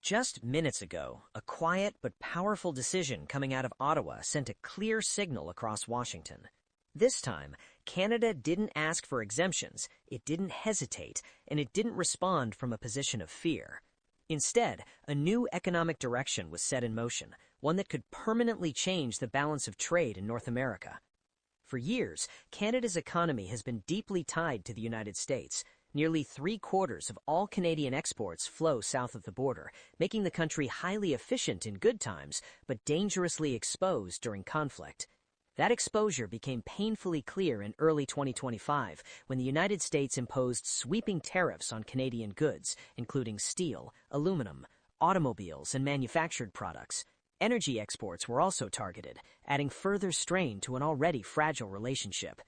Just minutes ago, a quiet but powerful decision coming out of Ottawa sent a clear signal across Washington. This time, Canada didn't ask for exemptions, it didn't hesitate, and it didn't respond from a position of fear. Instead, a new economic direction was set in motion, one that could permanently change the balance of trade in North America. For years, Canada's economy has been deeply tied to the United States. Nearly 3/4 of all Canadian exports flow south of the border, making the country highly efficient in good times, but dangerously exposed during conflict. That exposure became painfully clear in early 2025 when the United States imposed sweeping tariffs on Canadian goods, including steel, aluminum, automobiles, and manufactured products. Energy exports were also targeted, adding further strain to an already fragile relationship.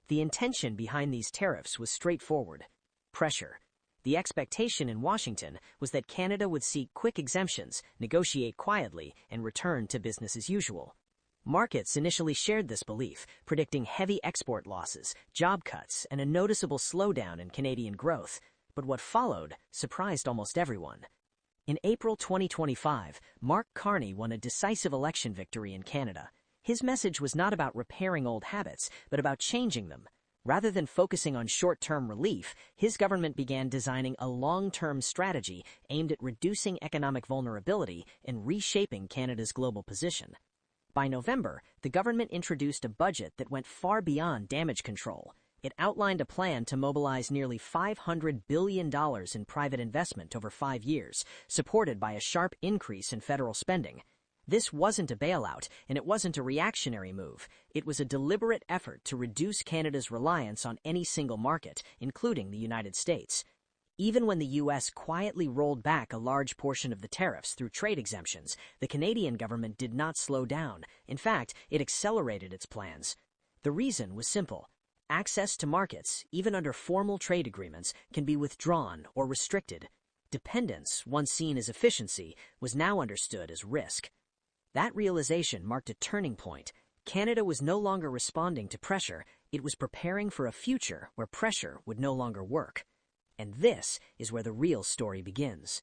The intention behind these tariffs was straightforward: pressure. The expectation in Washington was that Canada would seek quick exemptions, negotiate quietly, and return to business as usual. Markets initially shared this belief, predicting heavy export losses, job cuts, and a noticeable slowdown in Canadian growth. But what followed surprised almost everyone. In April 2025, Mark Carney won a decisive election victory in Canada. His message was not about repairing old habits, but about changing them. Rather than focusing on short-term relief, his government began designing a long-term strategy aimed at reducing economic vulnerability and reshaping Canada's global position. By November, the government introduced a budget that went far beyond damage control. It outlined a plan to mobilize nearly $500 billion in private investment over 5 years, supported by a sharp increase in federal spending. This wasn't a bailout, and it wasn't a reactionary move. It was a deliberate effort to reduce Canada's reliance on any single market, including the United States. Even when the U.S. quietly rolled back a large portion of the tariffs through trade exemptions, the Canadian government did not slow down. In fact, it accelerated its plans. The reason was simple. Access to markets, even under formal trade agreements, can be withdrawn or restricted. Dependence, once seen as efficiency, was now understood as risk. That realization marked a turning point. Canada was no longer responding to pressure, it was preparing for a future where pressure would no longer work. And this is where the real story begins.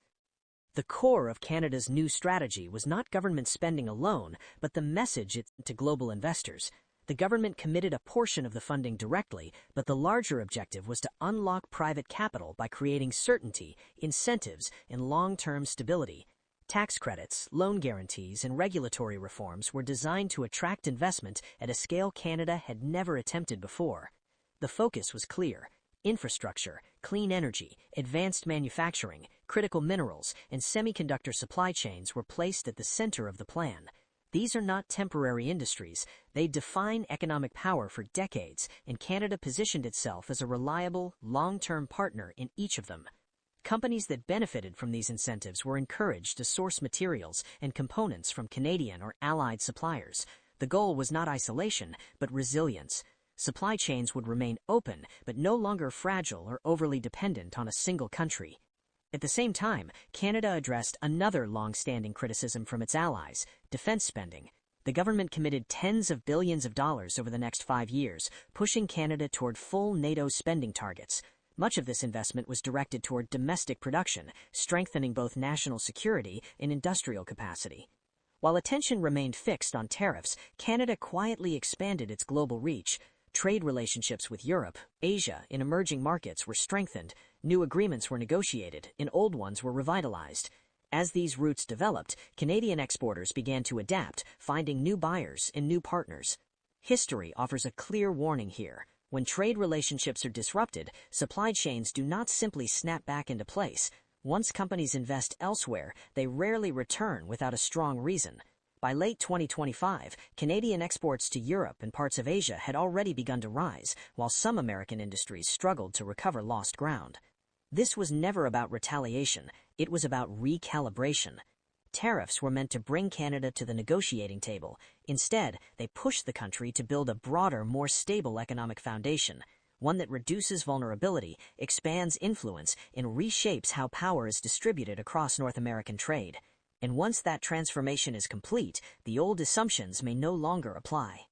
The core of Canada's new strategy was not government spending alone, but the message it sent to global investors. The government committed a portion of the funding directly, but the larger objective was to unlock private capital by creating certainty, incentives, and long-term stability. Tax credits, loan guarantees, and regulatory reforms were designed to attract investment at a scale Canada had never attempted before. The focus was clear. Infrastructure, clean energy, advanced manufacturing, critical minerals, and semiconductor supply chains were placed at the center of the plan. These are not temporary industries. They define economic power for decades, and Canada positioned itself as a reliable, long-term partner in each of them. Companies that benefited from these incentives were encouraged to source materials and components from Canadian or allied suppliers. The goal was not isolation, but resilience. Supply chains would remain open, but no longer fragile or overly dependent on a single country. At the same time, Canada addressed another long-standing criticism from its allies: defense spending. The government committed tens of billions of dollars over the next 5 years, pushing Canada toward full NATO spending targets. Much of this investment was directed toward domestic production, strengthening both national security and industrial capacity. While attention remained fixed on tariffs, Canada quietly expanded its global reach. Trade relationships with Europe, Asia, and emerging markets were strengthened, new agreements were negotiated, and old ones were revitalized. As these routes developed, Canadian exporters began to adapt, finding new buyers and new partners. History offers a clear warning here. When trade relationships are disrupted, supply chains do not simply snap back into place. Once companies invest elsewhere, they rarely return without a strong reason. By late 2025, Canadian exports to Europe and parts of Asia had already begun to rise, while some American industries struggled to recover lost ground. This was never about retaliation, it was about recalibration. Tariffs were meant to bring Canada to the negotiating table. Instead, they pushed the country to build a broader, more stable economic foundation, one that reduces vulnerability, expands influence, and reshapes how power is distributed across North American trade. And once that transformation is complete, the old assumptions may no longer apply.